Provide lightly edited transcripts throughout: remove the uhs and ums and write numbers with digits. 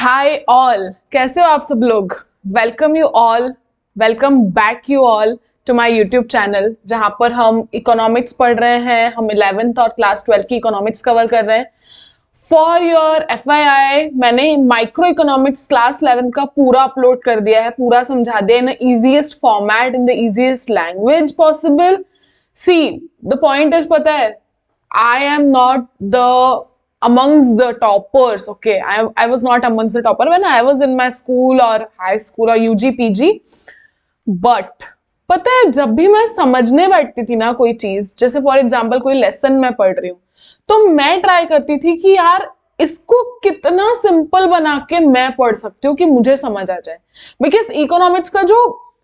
Hi all, कैसे हो आप सब लोग। Welcome back you all to my YouTube channel, जहां पर हम इकोनॉमिक्स पढ़ रहे हैं। हम 11th और क्लास 12 की इकोनॉमिक्स कवर कर रहे हैं। फॉर योर FYI, मैंने माइक्रो इकोनॉमिक्स क्लास 11 का पूरा अपलोड कर दिया है, पूरा समझा दिया in the easiest format, in the easiest language possible. See the point is, पता है, I am not amongst the toppers. Okay, I was not amongst the topper when I was in my school or high school or UG PG. But पता है, जब भी मैं समझने बैठती थी ना कोई चीज, जैसे फॉर एग्जाम्पल कोई लेसन मैं पढ़ रही हूँ, तो मैं ट्राई करती थी कि यार इसको कितना सिंपल बना के मैं पढ़ सकती हूँ कि मुझे समझ आ जाए। बिकॉज इकोनॉमिक्स का जो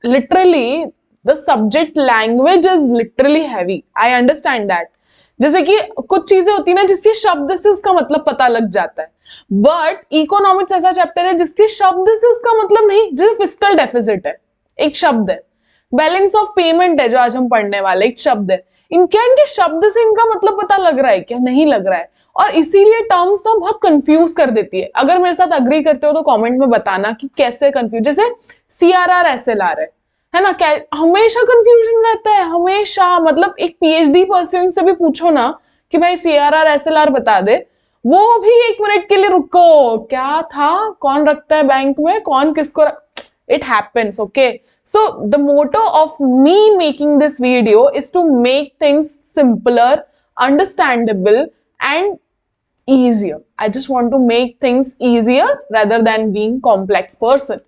literally the subject language is literally heavy, I understand that. जैसे कि कुछ चीजें होती है ना जिसके शब्द से उसका मतलब पता लग जाता है, बट इकोनॉमिक्स ऐसा चैप्टर है जिसके शब्द से उसका मतलब नहीं। जैसे फिस्कल डेफिसिट है, एक शब्द है। बैलेंस ऑफ पेमेंट है जो आज हम पढ़ने वाले, एक शब्द है। इनके शब्द से इनका मतलब पता लग रहा है क्या? नहीं लग रहा है। और इसीलिए टर्म्स ना बहुत कंफ्यूज कर देती है। अगर मेरे साथ अग्री करते हो तो कमेंट में बताना कि कैसे कंफ्यूज। जैसे CRR SLR है ना, क्या हमेशा कंफ्यूजन रहता है, हमेशा। मतलब एक PhD परस्यूइंग से भी पूछो ना कि भाई CRR SLR बता दे, वो भी 1 मिनट के लिए रुको, क्या था, कौन रखता है बैंक में, कौन किसको it happens. Okay, so the motto of me making this video is to make things simpler, understandable and easier. I just want to make things easier rather than being complex person.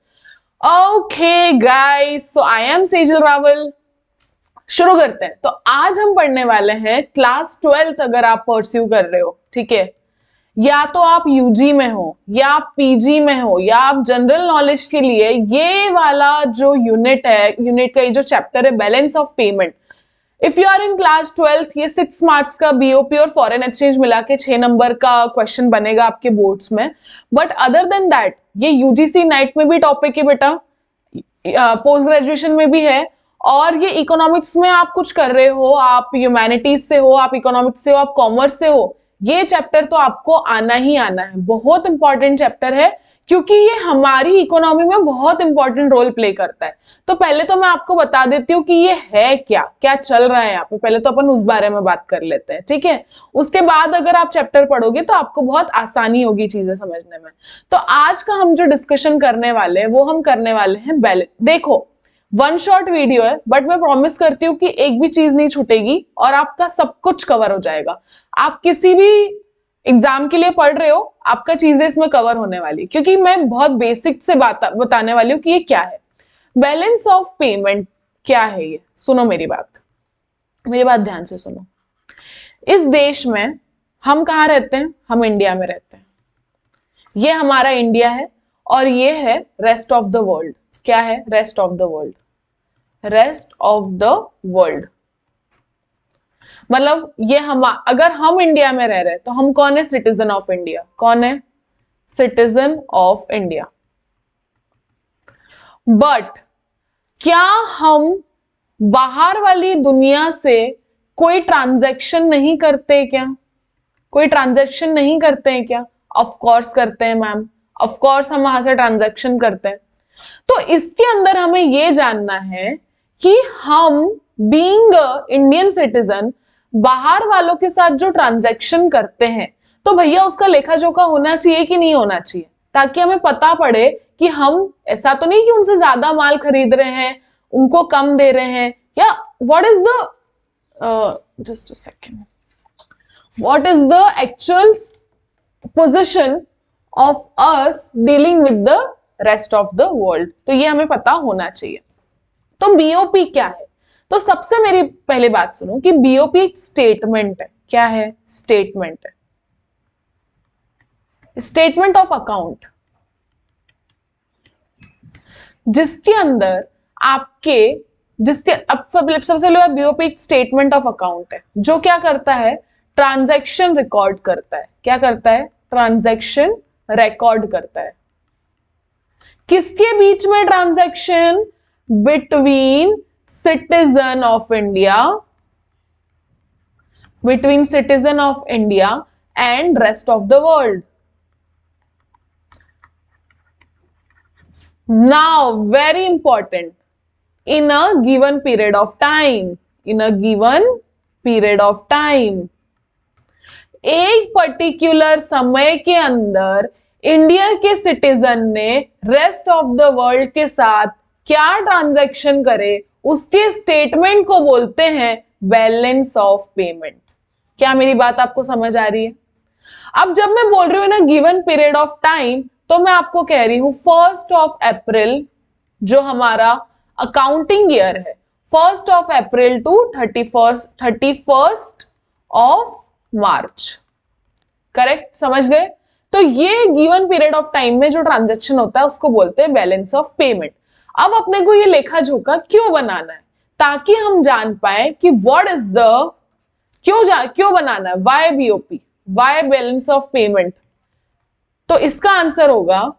Okay guys, so I am Sejal Rawal. शुरू करते हैं। तो आज हम पढ़ने वाले हैं class 12th। अगर आप परस्यू कर रहे हो, ठीक है, या तो आप UG में हो या आप PG में हो या आप जनरल नॉलेज के लिए ये वाला जो यूनिट है, यूनिट का ये जो चैप्टर है, balance of payment, if you are in class 12th, ये 6 मार्क्स का BOP और फॉरेन एक्सचेंज मिला के 6 नंबर का क्वेश्चन बनेगा आपके बोर्ड्स में। बट अदर देन दैट ये UGC नेट में भी टॉपिक है बेटा, पोस्ट ग्रेजुएशन में भी है। और ये इकोनॉमिक्स में आप कुछ कर रहे हो, आप ह्यूमैनिटीज से हो, आप इकोनॉमिक्स से हो, आप कॉमर्स से हो, ये चैप्टर तो आपको आना ही आना है। बहुत इंपॉर्टेंट चैप्टर है क्योंकि ये हमारी इकोनॉमी में बहुत इंपॉर्टेंट रोल प्ले करता है। तो पहले तो मैं आपको बता देती हूँ कि ये है क्या, क्या चल रहा है यहाँ पे। पहले तो अपन उस बारे में बात कर लेते हैं, ठीक है। उसके बाद अगर आप चैप्टर पढ़ोगे तो आपको बहुत आसानी होगी चीजें समझने में। तो आज का हम जो डिस्कशन करने वाले हैं वो हम करने वाले हैं बैलेंस। देखो, 1 शॉर्ट वीडियो है, बट मैं प्रॉमिस करती हूँ कि एक भी चीज नहीं छूटेगी और आपका सब कुछ कवर हो जाएगा। आप किसी भी एग्जाम के लिए पढ़ रहे हो, आपका चीजें इसमें कवर होने वाली, क्योंकि मैं बहुत बेसिक से बताने वाली हूँ कि ये क्या है। बैलेंस ऑफ पेमेंट क्या है ये? सुनो मेरी बात ध्यान से सुनो। इस देश में हम कहाँ रहते हैं? हम इंडिया में रहते हैं। ये हमारा इंडिया है और ये है रेस्ट ऑफ द वर्ल्ड। क्या है? Rest of the world. Rest of the world मतलब ये हम, अगर हम इंडिया में रह रहे हैं तो हम कौन है? Citizen of India. कौन है? Citizen of India. बट क्या हम बाहर वाली दुनिया से कोई ट्रांजैक्शन नहीं करते क्या? कोई ट्रांजैक्शन नहीं करते हैं क्या? ऑफ कोर्स करते हैं मैम, ऑफ कोर्स हम वहां से ट्रांजैक्शन करते हैं। तो इसके अंदर हमें यह जानना है कि हम बीइंग इंडियन सिटीजन बाहर वालों के साथ जो ट्रांजैक्शन करते हैं, तो भैया उसका लेखा जोखा होना चाहिए कि नहीं होना चाहिए, ताकि हमें पता पड़े कि हम ऐसा तो नहीं कि उनसे ज्यादा माल खरीद रहे हैं, उनको कम दे रहे हैं, या what is the just a second, what is the actual position of us dealing with the rest of the world. तो ये हमें पता होना चाहिए। तो BOP क्या है? तो सबसे मेरी पहले बात सुनो कि BOP एक स्टेटमेंट है। क्या है? स्टेटमेंट है, स्टेटमेंट ऑफ अकाउंट, जिसके अंदर आपके अब सबसे पहले BOP एक स्टेटमेंट ऑफ अकाउंट है जो क्या करता है? ट्रांजैक्शन रिकॉर्ड करता है। क्या करता है? ट्रांजैक्शन रिकॉर्ड करता है। किसके बीच में transaction? Between citizen of India, between citizen of India and rest of the world. Now very important, in a given period of time, in a given period of time, एक particular समय के अंदर India के citizen ने rest of the world के साथ क्या transaction करे, उसके स्टेटमेंट को बोलते हैं बैलेंस ऑफ पेमेंट। क्या मेरी बात आपको समझ आ रही है? अब जब मैं बोल रही हूँ ना गिवन पीरियड ऑफ टाइम, तो मैं आपको कह रही हूं 1 अप्रैल जो हमारा अकाउंटिंग ईयर है, 1 अप्रैल टू 31 मार्च। करेक्ट, समझ गए? तो ये गिवन पीरियड ऑफ टाइम में जो ट्रांजैक्शन होता है उसको बोलते हैं बैलेंस ऑफ पेमेंट। अब अपने को ये लेखा जोखा क्यों बनाना है? ताकि हम जान पाए कि व्हाट इज द, क्यों बनाना है, why BOP, why balance of payment. तो इसका आंसर होगा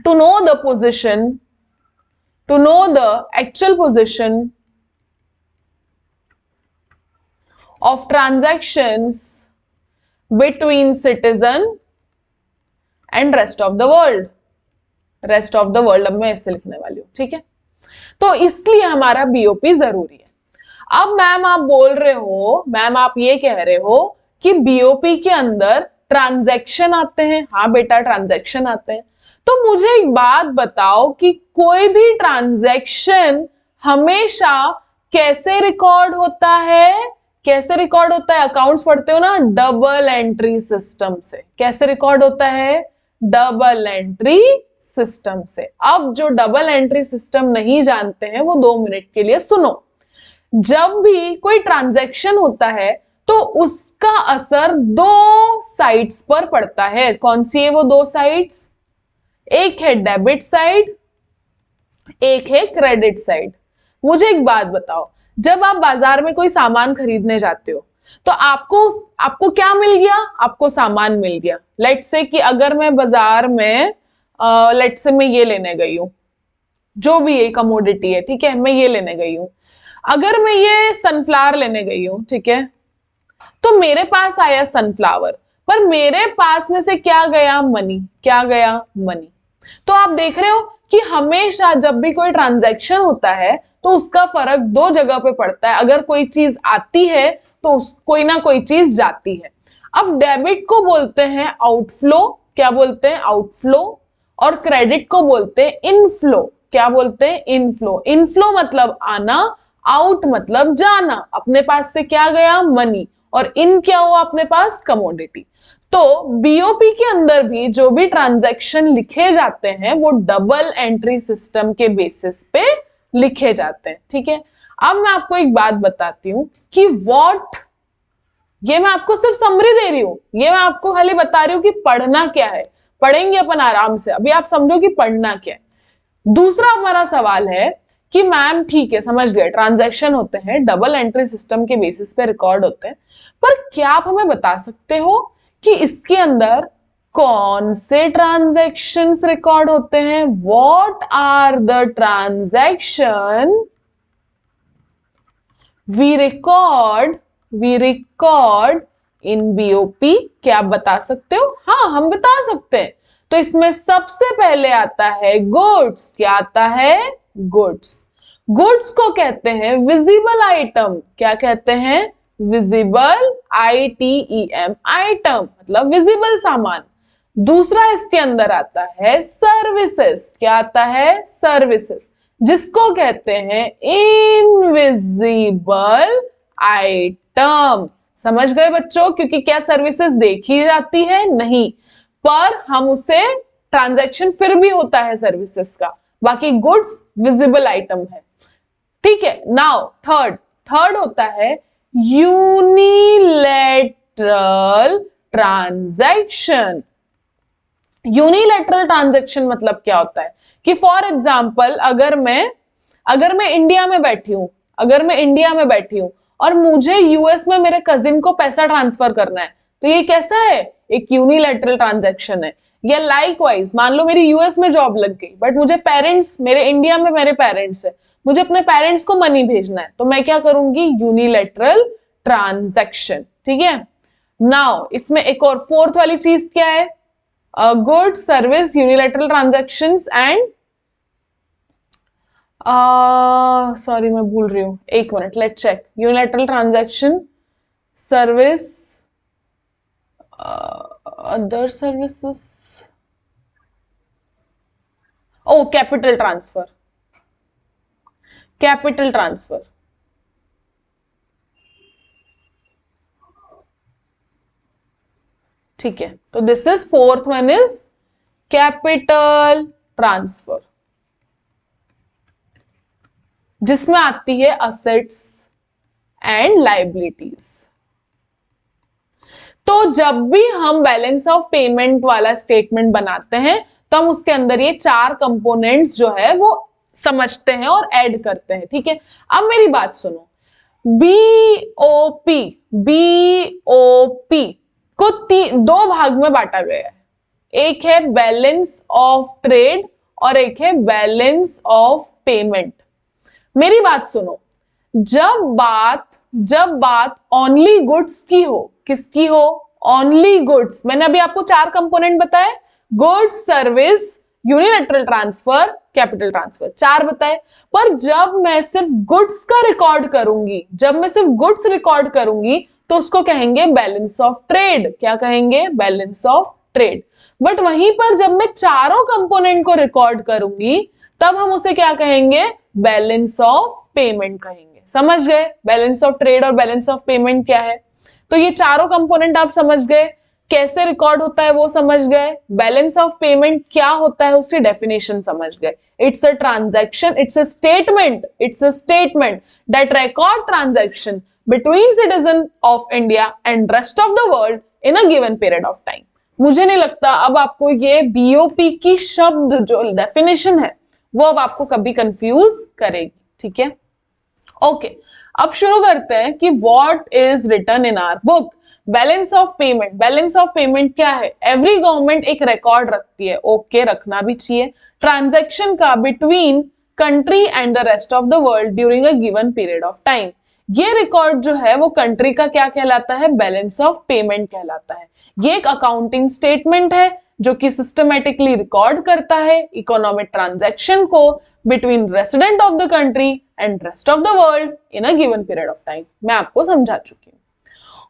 to know the position, to know the actual position of transactions between citizen and rest of the world, rest of the world अब मैं ऐसे लिखने वाली हूं, ठीक है? तो इसलिए हमारा बीओपी जरूरी है। अब मैम आप बोल रहे हो, मैम आप ये कह रहे हो कि बीओपी के अंदर ट्रांजैक्शन आते हैं। हाँ बेटा, ट्रांजैक्शन आते हैं। तो मुझे एक बात बताओ कि कोई भी ट्रांजैक्शन हमेशा कैसे रिकॉर्ड होता है? कैसे रिकॉर्ड होता है? अकाउंट्स पढ़ते हो ना, डबल एंट्री सिस्टम से। कैसे रिकॉर्ड होता है? डबल एंट्री सिस्टम से। अब जो डबल एंट्री सिस्टम नहीं जानते हैं वो 2 मिनट के लिए सुनो। जब भी कोई ट्रांजैक्शन होता है तो उसका असर 2 साइड्स पर पड़ता है। कौन सी है वो 2 साइड्स? एक है डेबिट साइड, एक है क्रेडिट साइड। मुझे एक बात बताओ, जब आप बाजार में कोई सामान खरीदने जाते हो तो आपको क्या मिल गया? आपको सामान मिल गया। लेट से कि अगर मैं बाजार में लेट से मैं ये लेने गई हूं, जो भी ये कमोडिटी है, ठीक है, मैं ये लेने गई हूं। अगर मैं ये सनफ्लावर लेने गई हूं, ठीक है, तो मेरे पास आया सनफ्लावर, पर मेरे पास में से क्या गया? मनी। क्या गया? मनी। तो आप देख रहे हो कि हमेशा जब भी कोई ट्रांजैक्शन होता है तो उसका फर्क 2 जगह पे पड़ता है। अगर कोई चीज आती है तो कोई ना कोई चीज जाती है। अब डेबिट को बोलते हैं आउटफ्लो। क्या बोलते हैं? आउटफ्लो। और क्रेडिट को बोलते हैं इनफ्लो। क्या बोलते हैं? इनफ्लो। इनफ्लो मतलब आना, आउट मतलब जाना। अपने पास से क्या गया? मनी। और इन क्या हुआ अपने पास? कमोडिटी। तो बीओपी के अंदर भी जो भी ट्रांजैक्शन लिखे जाते हैं वो डबल एंट्री सिस्टम के बेसिस पे लिखे जाते हैं, ठीक है? अब मैं आपको एक बात बताती हूं कि ये मैं आपको सिर्फ समरी दे रही हूं, ये मैं आपको खाली बता रही हूं कि पढ़ना क्या है। पढ़ेंगे अपन आराम से। अभी आप समझो कि पढ़ना क्या है। दूसरा हमारा सवाल है कि मैम ठीक है, समझ गए, ट्रांजैक्शन होते हैं, डबल एंट्री सिस्टम के बेसिस पे रिकॉर्ड होते हैं, पर क्या आप हमें बता सकते हो कि इसके अंदर कौन से ट्रांजैक्शंस रिकॉर्ड होते हैं? What are the transaction we record in BOP? क्या आप बता सकते हो? हाँ, हम बता सकते हैं। तो इसमें सबसे पहले आता है गुड्स। क्या आता है? गुड्स। गुड्स को कहते हैं विजिबल आइटम। क्या कहते हैं? विजिबल, ITEM, आइटम मतलब विजिबल सामान। दूसरा इसके अंदर आता है सर्विसेज। क्या आता है? सर्विसेज, जिसको कहते हैं इनविजिबल आइटम। समझ गए बच्चों? क्योंकि क्या सर्विसेज देखी जाती है? नहीं, पर हम उसे ट्रांजैक्शन फिर भी होता है सर्विसेज का। बाकी गुड्स विजिबल आइटम है, ठीक है। नाउ थर्ड होता है यूनिलैटरल ट्रांजैक्शन। यूनिलैटरल ट्रांजैक्शन मतलब क्या होता है कि फॉर एग्जांपल अगर मैं इंडिया में बैठी हूं, और मुझे यूएस में मेरे कजिन को पैसा ट्रांसफर करना है, तो ये कैसा है? एक यूनिलैटरल ट्रांजैक्शन है। या लाइकवाइज मान लो मेरी यूएस में जॉब लग गई, बट मुझे मेरे इंडिया में मेरे पेरेंट्स है, मुझे अपने पेरेंट्स को मनी भेजना है, तो मैं क्या करूंगी? यूनिलैटरल ट्रांजैक्शन, ठीक है। नाउ इसमें एक और 4th वाली चीज क्या है? Goods, service, unilateral transactions and sorry मैं भूल रही हूँ, एक minute, let check. Unilateral transaction, service, other services, oh capital transfer, capital transfer. ठीक है, तो this is fourth one is capital transfer, जिसमें आती है असेट्स एंड लाइबिलिटीज। तो जब भी हम बैलेंस ऑफ पेमेंट वाला स्टेटमेंट बनाते हैं तो हम उसके अंदर ये चार कंपोनेंट्स जो है वो समझते हैं और ऐड करते हैं। ठीक है, अब मेरी बात सुनो। बीओपी, बीओपी को दो भाग में बांटा गया है, एक है बैलेंस ऑफ ट्रेड और एक है बैलेंस ऑफ पेमेंट। मेरी बात सुनो, जब बात ओनली गुड्स की हो, किसकी हो? Only goods. मैंने अभी आपको चार कंपोनेंट बताए, goods, service, unilateral transfer, capital transfer, चार बताए। पर जब मैं सिर्फ गुड्स का रिकॉर्ड करूंगी, जब मैं सिर्फ गुड्स रिकॉर्ड करूंगी तो उसको कहेंगे बैलेंस ऑफ ट्रेड। क्या कहेंगे? Balance of trade. बट वहीं पर जब मैं चारों कंपोनेंट को रिकॉर्ड करूंगी तब हम उसे क्या कहेंगे? बैलेंस ऑफ पेमेंट कहेंगे। समझ गए बैलेंस ऑफ ट्रेड और बैलेंस ऑफ पेमेंट क्या है? तो ये चारों कंपोनेंट आप समझ गए, कैसे रिकॉर्ड होता है वो समझ गए, बैलेंस ऑफ पेमेंट क्या होता है उसकी डेफिनेशन समझ गए। It's a transaction, it's a statement, it's a statement that record transaction between citizen of India and rest of the world in a given period of time. मुझे नहीं लगता अब आपको ये बीओपी की शब्द जो डेफिनेशन है वो अब आपको कभी कंफ्यूज करेगी। ठीक है, ओके, अब शुरू करते हैं कि what is written in our book. Balance of payment, balance of payment क्या है? एवरी गवर्नमेंट एक रिकॉर्ड रखती है, ओके, रखना भी चाहिए, ट्रांजैक्शन का between country and the rest of the world during a given period of time. ये रिकॉर्ड जो है वो कंट्री का क्या कहलाता है? बैलेंस ऑफ पेमेंट कहलाता है। ये एक अकाउंटिंग स्टेटमेंट है जो कि सिस्टमैटिकली रिकॉर्ड करता है इकोनॉमिक ट्रांजैक्शन को between resident of the country and rest of the world in a given period of time. मैं आपको समझा चुकी हूँ।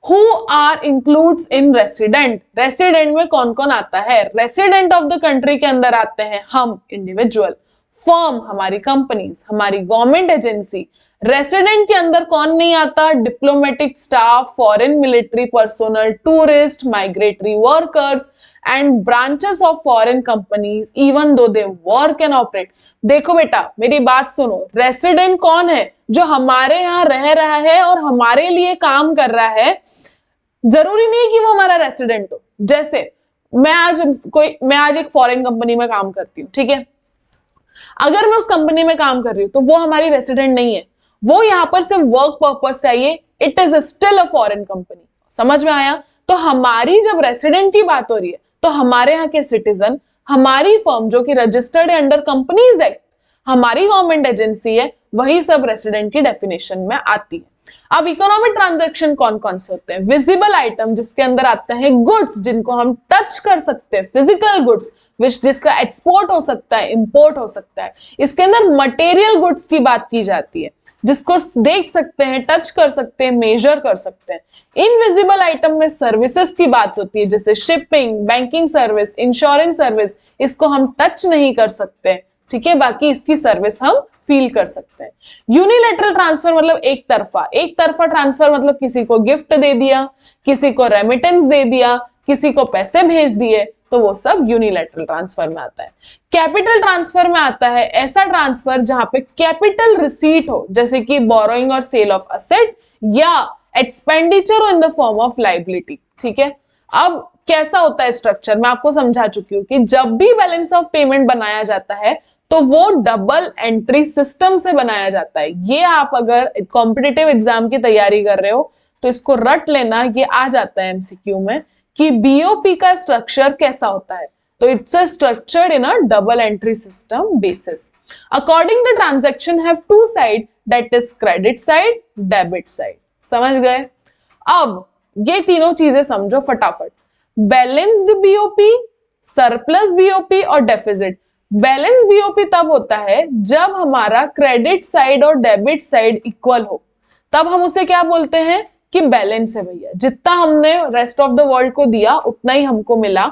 Who are includes in resident? Resident में कौन कौन आता है? रेसिडेंट ऑफ द कंट्री के अंदर आते हैं हम इंडिविजुअल, फर्म हमारी कंपनीज, हमारी गवर्नमेंट एजेंसी। रेसिडेंट के अंदर कौन नहीं आता? Diplomatic staff, foreign military personnel, tourist, migratory workers and branches of foreign companies even though they work and operate. देखो बेटा मेरी बात सुनो, रेसिडेंट कौन है? जो हमारे यहाँ रह रहा है और हमारे लिए काम कर रहा है। जरूरी नहीं है कि वो हमारा रेसिडेंट हो। जैसे मैं आज एक फॉरेन कंपनी में काम करती हूँ, ठीक है, अगर मैं उस कंपनी में काम कर रही हूँ तो वो हमारी रेसिडेंट नहीं है, वो यहाँ पर सिर्फ वर्क पर्पज से आई है, it is still a foreign company. समझ में आया? तो हमारी जब रेसिडेंट की बात हो रही है तो हमारे यहाँ के सिटीजन, हमारी फर्म जो कि रजिस्टर्ड है अंडर कंपनीज एक्ट, हमारी गवर्नमेंट एजेंसी है, वही सब रेसिडेंट की डेफिनेशन में आती है। अब इकोनॉमिक ट्रांजैक्शन कौन कौन से होते हैं? विजिबल आइटम, जिसके अंदर आते हैं गुड्स जिनको हम टच कर सकते हैं, फिजिकल गुड्स जिसका एक्सपोर्ट हो सकता है, इंपोर्ट हो सकता है। इसके अंदर मटेरियल गुड्स की बात की जाती है, जिसको देख सकते हैं, टच कर सकते हैं, मेजर कर सकते हैं। इनविजिबल आइटम में सर्विसेज की बात होती है, जैसे shipping, banking service, insurance service, इसको हम टच नहीं कर सकते, ठीक है, बाकी इसकी सर्विस हम फील कर सकते हैं। यूनिलैटरल ट्रांसफर मतलब एक तरफा ट्रांसफर मतलब किसी को गिफ्ट दे दिया, किसी को रेमिटेंस दे दिया, किसी को पैसे भेज दिए, तो वो सब यूनिलैटरल ट्रांसफर में आता है। कैपिटल ट्रांसफर में आता है ऐसा ट्रांसफर जहां पे कैपिटल रिसीट हो, जैसे कि बोरोइंग और सेल ऑफ असेट या expenditure in the form of liability. ठीक है, अब कैसा होता है स्ट्रक्चर मैं आपको समझा चुकी हूँ कि जब भी बैलेंस ऑफ पेमेंट बनाया जाता है तो वो डबल एंट्री सिस्टम से बनाया जाता है। ये आप अगर कॉम्पिटिटिव एग्जाम की तैयारी कर रहे हो तो इसको रट लेना, ये आ जाता है एमसीक्यू में कि बीओपी का स्ट्रक्चर कैसा होता है। तो it's a structured in a double entry system basis. According the transaction have two side, that is credit side, debit side. समझ गए? अब ये तीनों चीजें समझो फटाफट। बैलेंस्ड बीओपी, सरप्लस बीओपी और डेफिसिट। बैलेंस बीओपी तब होता है जब हमारा क्रेडिट साइड और डेबिट साइड इक्वल हो, तब हम उसे क्या बोलते हैं कि बैलेंस है भैया, जितना हमने रेस्ट ऑफ द वर्ल्ड को दिया उतना ही हमको मिला,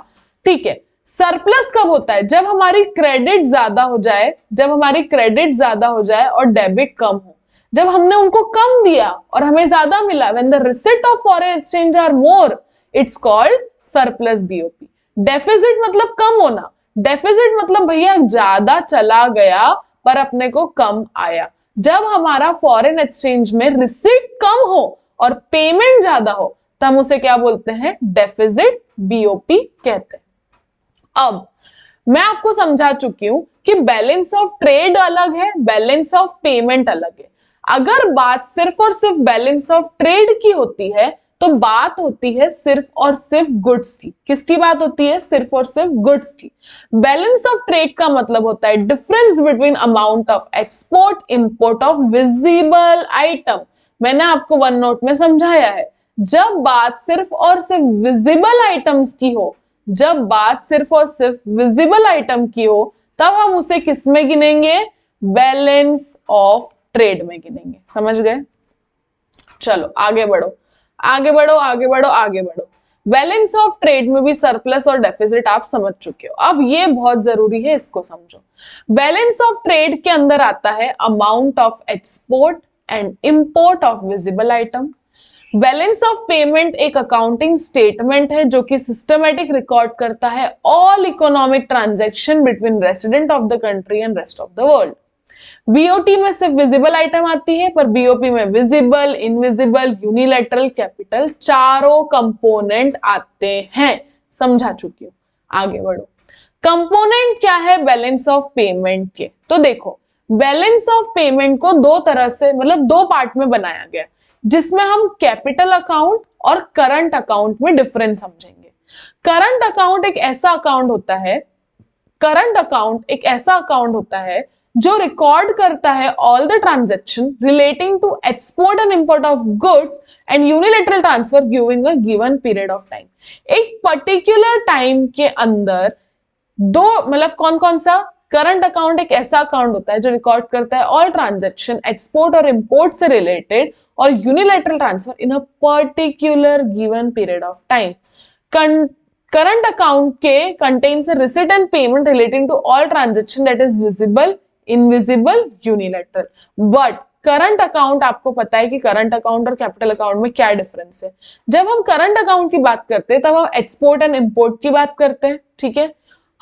ठीक है। सरप्लस कब होता है? जब हमारी क्रेडिट ज्यादा हो जाए, जब हमारी क्रेडिट ज्यादा हो जाए और डेबिट कम हो, जब हमने उनको कम दिया और हमें ज्यादा मिला, when the receipt of foreign exchange are more, it's called surplus BOP. Deficit मतलब कम होना, डेफिसिट मतलब भैया ज्यादा चला गया पर अपने को कम आया। जब हमारा फॉरेन एक्सचेंज में रिसिट कम हो और पेमेंट ज्यादा हो, तो हम उसे क्या बोलते हैं? डेफिसिट बीओपी कहते हैं। अब मैं आपको समझा चुकी हूं कि बैलेंस ऑफ ट्रेड अलग है, बैलेंस ऑफ पेमेंट अलग है। अगर बात सिर्फ और सिर्फ बैलेंस ऑफ ट्रेड की होती है तो बात होती है सिर्फ और सिर्फ गुड्स की। किसकी बात होती है? सिर्फ और सिर्फ गुड्स की। बैलेंस ऑफ ट्रेड का मतलब होता है difference between amount of export import of visible item. मैंने आपको वन नोट में समझाया है, जब बात सिर्फ और सिर्फ विजिबल आइटम्स की हो, जब बात सिर्फ और सिर्फ विजिबल आइटम की हो, तब हम उसे किस में गिनेंगे? बैलेंस ऑफ ट्रेड में गिनेंगे। समझ गए? चलो आगे बढ़ो, आगे बढ़ो, आगे बढ़ो, आगे बढ़ो। बैलेंस ऑफ ट्रेड में भी सरप्लस और डेफिसिट आप समझ चुके हो। अब ये बहुत जरूरी है, इसको समझो। बैलेंस ऑफ ट्रेड के अंदर आता है amount of export and import of visible item. Balance of payment एक अकाउंटिंग स्टेटमेंट है जो कि सिस्टमैटिक रिकॉर्ड करता है all economic transaction between resident of the country and rest of the world. BOT में सिर्फ विजिबल आइटम आती है, पर बीओपी में विजिबल, इनविजिबल, यूनिलैटरल, कैपिटल चारों कंपोनेंट आते हैं। समझा चुकी हूं, आगे बढ़ो। कंपोनेंट क्या है बैलेंस ऑफ पेमेंट के? तो देखो, बैलेंस ऑफ पेमेंट को दो तरह से, मतलब दो पार्ट में बनाया गया, जिसमें हम कैपिटल अकाउंट और करंट अकाउंट में डिफरेंस समझेंगे। करंट अकाउंट एक ऐसा अकाउंट होता है, करंट अकाउंट एक ऐसा अकाउंट होता है जो रिकॉर्ड करता है all the transaction relating to export and import of goods and unilateral transfer giving a given period of time. एक पर्टिकुलर टाइम के अंदर दो, मतलब कौन कौन सा? करंट अकाउंट एक ऐसा अकाउंट होता है जो रिकॉर्ड करता है ऑल ट्रांजैक्शन एक्सपोर्ट और इंपोर्ट से रिलेटेड और unilateral transfer in a particular given period of time. Current account के contents receipt and payment relating to all transaction that is visible, invisible, unilateral. But current account, आपको पता है कि current account और capital account में क्या difference है। जब हम करंट अकाउंट की बात करते हैं तब हम एक्सपोर्ट एंड इंपोर्ट की बात करते हैं, ठीक है।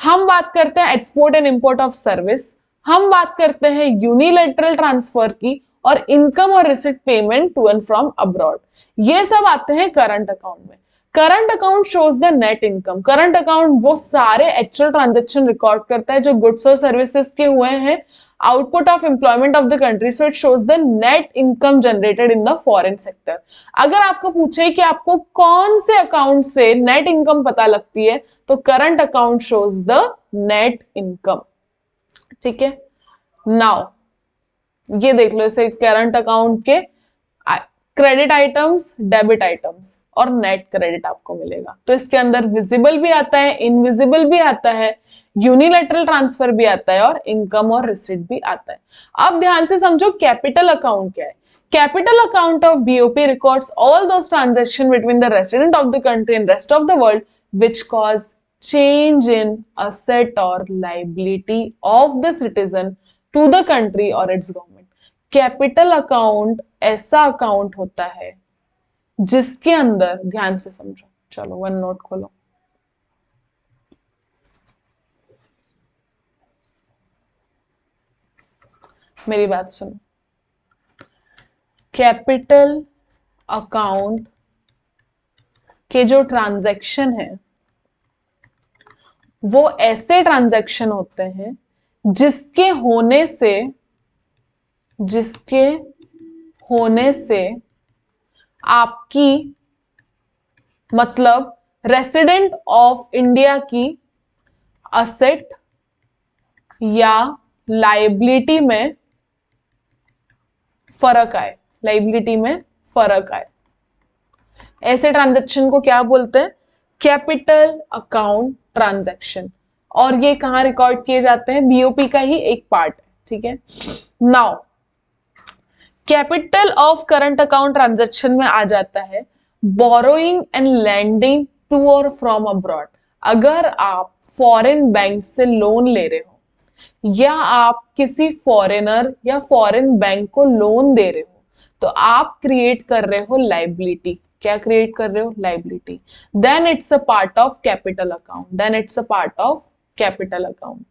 हम बात करते हैं export and import of service, हम बात करते हैं यूनिलैटरल ट्रांसफर की, और इनकम और receipt payment to and from abroad. ये सब आते हैं करंट अकाउंट में। Current account shows the net income. Current account वो सारे एक्चुअल ट्रांजैक्शन रिकॉर्ड करता है जो गुड्स और सर्विसेज के हुए हैं, output of employment of the country, so it shows the net income generated in the foreign sector. अगर आपको पूछे कि आपको कौन से अकाउंट से नेट इनकम पता लगती है, तो current account shows the net income, ठीक है। नाउ ये देख लो, इसे करंट अकाउंट के क्रेडिट आइटम्स, डेबिट आइटम्स और नेट क्रेडिट आपको मिलेगा। तो इसके अंदर विजिबल भी आता है, इनविजिबल भी आता है, यूनिलैटरल ट्रांसफर भी आता है और इनकम और रिसिट भी आता है। अब ध्यान से समझो कैपिटल अकाउंट क्या है। Capital account of BOP records all those transaction between the resident of the country and rest of the world which cause change in asset और liability of the citizen to the country और its government. Capital account ऐसा account होता है जिसके अंदर, ध्यान से समझो, चलो वन नोट खोलो, मेरी बात सुनो। कैपिटल अकाउंट के जो ट्रांजैक्शन है वो ऐसे ट्रांजैक्शन होते हैं जिसके होने से आपकी, मतलब रेसिडेंट ऑफ इंडिया की असेट या लायबिलिटी में फर्क आए, लायबिलिटी में फर्क आए। ऐसे ट्रांजैक्शन को क्या बोलते हैं? Capital account transaction. और ये कहाँ रिकॉर्ड किए जाते हैं, बीओपी का ही एक पार्ट है, ठीक है। Now capital of current account transaction में आ जाता है बोरोइंग एंड लैंडिंग टू और फ्रॉम अब्रॉड। अगर आप फॉरेन बैंक से लोन ले रहे हो या आप किसी फॉरेनर या फॉरेन बैंक को लोन दे रहे हो तो आप क्रिएट कर रहे हो लाइबिलिटी। क्या क्रिएट कर रहे हो, liability. Then it's a part of capital account, then it's a part of capital account.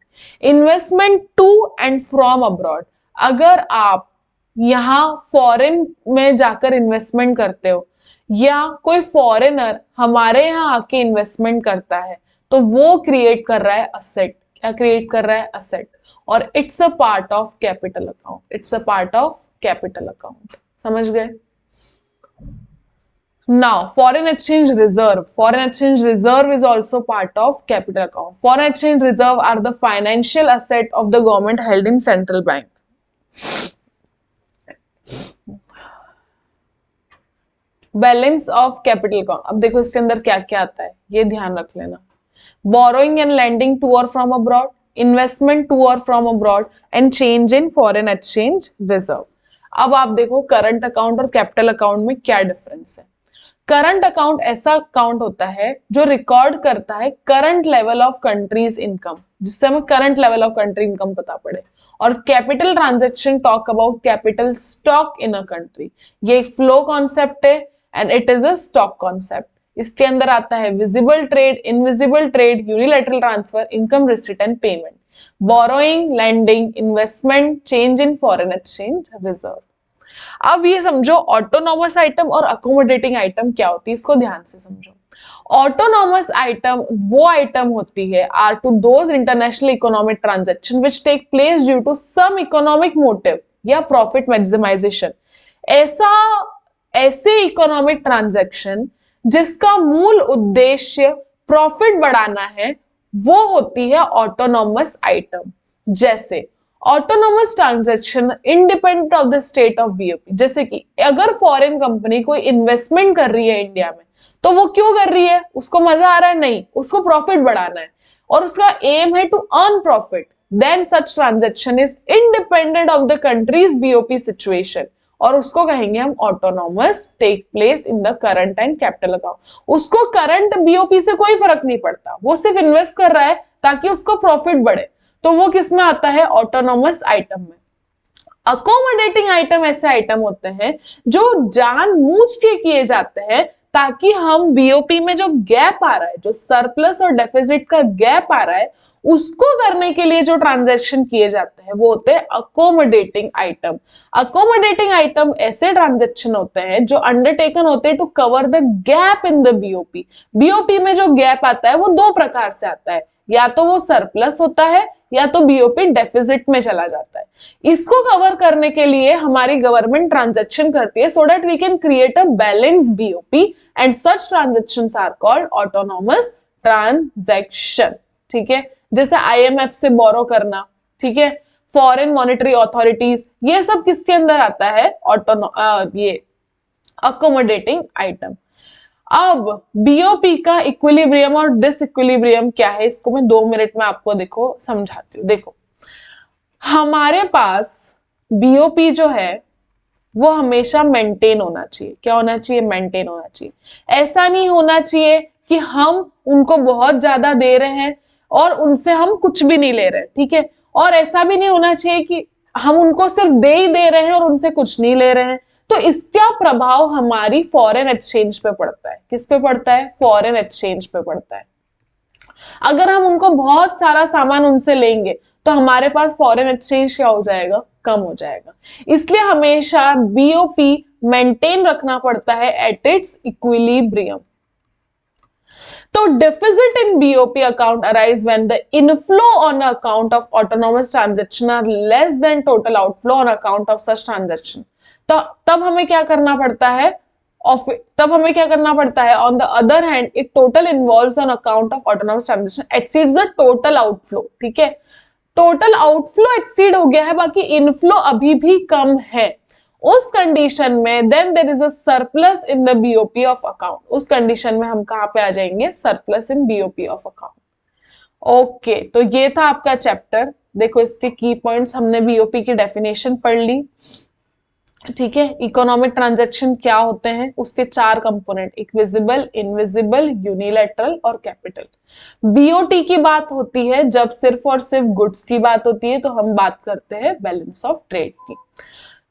Investment to and from abroad, अगर आप यहाँ फॉरेन में जाकर इन्वेस्टमेंट करते हो या कोई फॉरेनर हमारे यहाँ आके इन्वेस्टमेंट करता है तो वो क्रिएट कर रहा है असेट। क्या क्रिएट कर रहा है, असेट। और it's a part of capital account, it's a part of capital account. समझ गए। Now, foreign exchange reserve. Foreign exchange reserve is also part of capital account. Foreign exchange reserve are the financial asset of the government held in central bank. Balance of capital account, अब देखो इसके अंदर क्या क्या आता है ये ध्यान रख लेना। बोरोइंग एंड लैंडिंग टू और फ्रॉम अब्रॉड, इन्वेस्टमेंट टू और from abroad and change in foreign exchange reserve. अब आप देखो करंट अकाउंट और कैपिटल अकाउंट में क्या डिफरेंस है। करंट अकाउंट ऐसा अकाउंट होता है जो रिकॉर्ड करता है current level of countries income, जिससे हमें current level of country income पता पड़े। और capital transaction talk about capital stock in a country. ये एक फ्लो कॉन्सेप्ट है and it is a stock concept. इसके अंदर आता है visible trade, invisible trade, unilateral transfer, income receipt and payment, borrowing, lending, investment, change in foreign exchange reserve. अब ये समझो ऑटोनॉमस आइटम और अकोमोडेटिंग आइटम क्या होती है, इसको ध्यान से समझो। ऑटोनॉमस आइटम वो आइटम होती है are to those international economic transaction which take place due to some economic motive या प्रॉफिट मैक्सिमाइजेशन। ऐसे इकोनॉमिक ट्रांजैक्शन जिसका मूल उद्देश्य प्रॉफिट बढ़ाना है वो होती है ऑटोनॉमस आइटम। जैसे autonomous transaction independent of the state of BOP. जैसे कि अगर फॉरेन कंपनी कोई इन्वेस्टमेंट कर रही है इंडिया में तो वो क्यों कर रही है, उसको मजा आ रहा है, नहीं, उसको प्रॉफिट बढ़ाना है और उसका एम है to earn profit, then such transaction is independent of the country's BOP situation और उसको कहेंगे हम autonomous, take place in the current and capital account. उसको करंट बीओपी से कोई फर्क नहीं पड़ता, वो सिर्फ इन्वेस्ट कर रहा है ताकि उसको प्रॉफिट बढ़े, तो वो किस में आता है, ऑटोनोमस आइटम में। अकोमोडेटिंग आइटम ऐसे आइटम होते हैं जो जानबूझ के किए जाते हैं ताकि हम बीओपी में जो गैप आ रहा है, जो सरप्लस और डेफिसिट का गैप आ रहा है, उसको करने के लिए जो ट्रांजैक्शन किए जाते हैं वो होते हैं अकोमोडेटिंग आइटम। अकोमोडेटिंग आइटम ऐसे ट्रांजैक्शन होते हैं जो अंडरटेकन होते हैं to cover the gap in the BOP. BOP में जो गैप आता है वो दो प्रकार से आता है, या तो वो सरप्लस होता है या तो बीओपी डेफिसिट में चला जाता है। इसको कवर करने के लिए हमारी गवर्नमेंट ट्रांजैक्शन करती है so that we can create a balance BOP and such transactions are called autonomous transaction. ठीक है, जैसे आईएमएफ से बोरो करना, ठीक है, फॉरेन मॉनेटरी अथॉरिटीज, ये सब किसके अंदर आता है, ये अकोमोडेटिंग आइटम। अब बीओपी का इक्विलिब्रियम और डिसइक्विलिब्रियम क्या है, इसको मैं 2 मिनट में आपको देखो समझाती हूँ। देखो हमारे पास बीओपी जो है वो हमेशा मेंटेन होना चाहिए। क्या होना चाहिए, मेंटेन होना चाहिए। ऐसा नहीं होना चाहिए कि हम उनको बहुत ज्यादा दे रहे हैं और उनसे हम कुछ भी नहीं ले रहे, ठीक है। और ऐसा भी नहीं होना चाहिए कि हम उनको सिर्फ दे ही दे रहे हैं और उनसे कुछ नहीं ले रहे हैं। तो इसका प्रभाव हमारी फॉरेन एक्सचेंज पे पड़ता है। किस पे पड़ता है, फॉरेन एक्सचेंज पे पड़ता है। अगर हम उनको बहुत सारा सामान उनसे लेंगे तो हमारे पास फॉरेन एक्सचेंज क्या हो जाएगा, कम हो जाएगा। इसलिए हमेशा बीओपी मेंटेन रखना पड़ता है एट इट्स इक्विलिब्रियम। तो deficit in BOP account arise when the inflow on account of autonomous transaction are less than total outflow on account of such transaction। तो तब हमें क्या करना पड़ता है, on the other hand if total involves on account of autonomous transaction exceeds the total outflow। ठीक है, total outflow exceed हो गया है, बाकी इनफ्लो अभी भी कम है, उस कंडीशन में then there is a surplus in the BOP of account. उस कंडीशन में हम कहां पे आ जाएंगे, surplus in BOP of account. Okay, तो ये था आपका चैप्टर। देखो इसके की पॉइंट्स, हमने बीओपी की डेफिनेशन पढ़ ली, ठीक है। इकोनॉमिक ट्रांजैक्शन क्या होते हैं, उसके 4 कंपोनेंट, एक विजिबल, इनविजिबल, यूनिलैटरल और कैपिटल। बीओटी की बात होती है जब सिर्फ और सिर्फ गुड्स की बात होती है, तो हम बात करते हैं बैलेंस ऑफ ट्रेड की।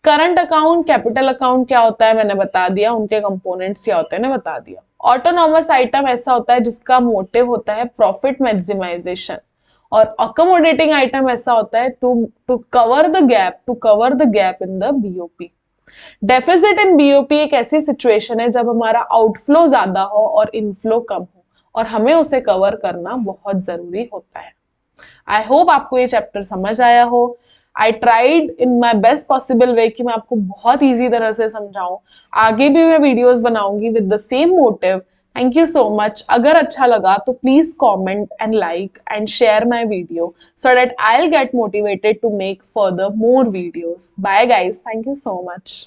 करंट अकाउंट, कैपिटल अकाउंट क्या होता है मैंने बता दिया, उनके कंपोनेंट्स क्या होते हैं मैंने बता दिया। ऑटोनॉमस आइटम ऐसा होता है जिसका मोटिव होता है प्रॉफिट मैक्सिमाइजेशन, और अकोमोडेटिंग आइटम ऐसा होता है to cover the gap in the BOP. Deficit in BOP एक ऐसी सिचुएशन है जब हमारा आउटफ्लो ज्यादा हो और इनफ्लो कम हो, और हमें उसे कवर करना बहुत जरूरी होता है। आई होप आपको ये चैप्टर समझ आया हो। I tried in my best possible way कि मैं आपको बहुत ईजी तरह से समझाऊं। आगे भी मैं वीडियोस बनाऊंगी with the same motive. Thank you so much. अगर अच्छा लगा तो please comment and like and share my video so that I'll get motivated to make further more videos. Bye guys. Thank you so much.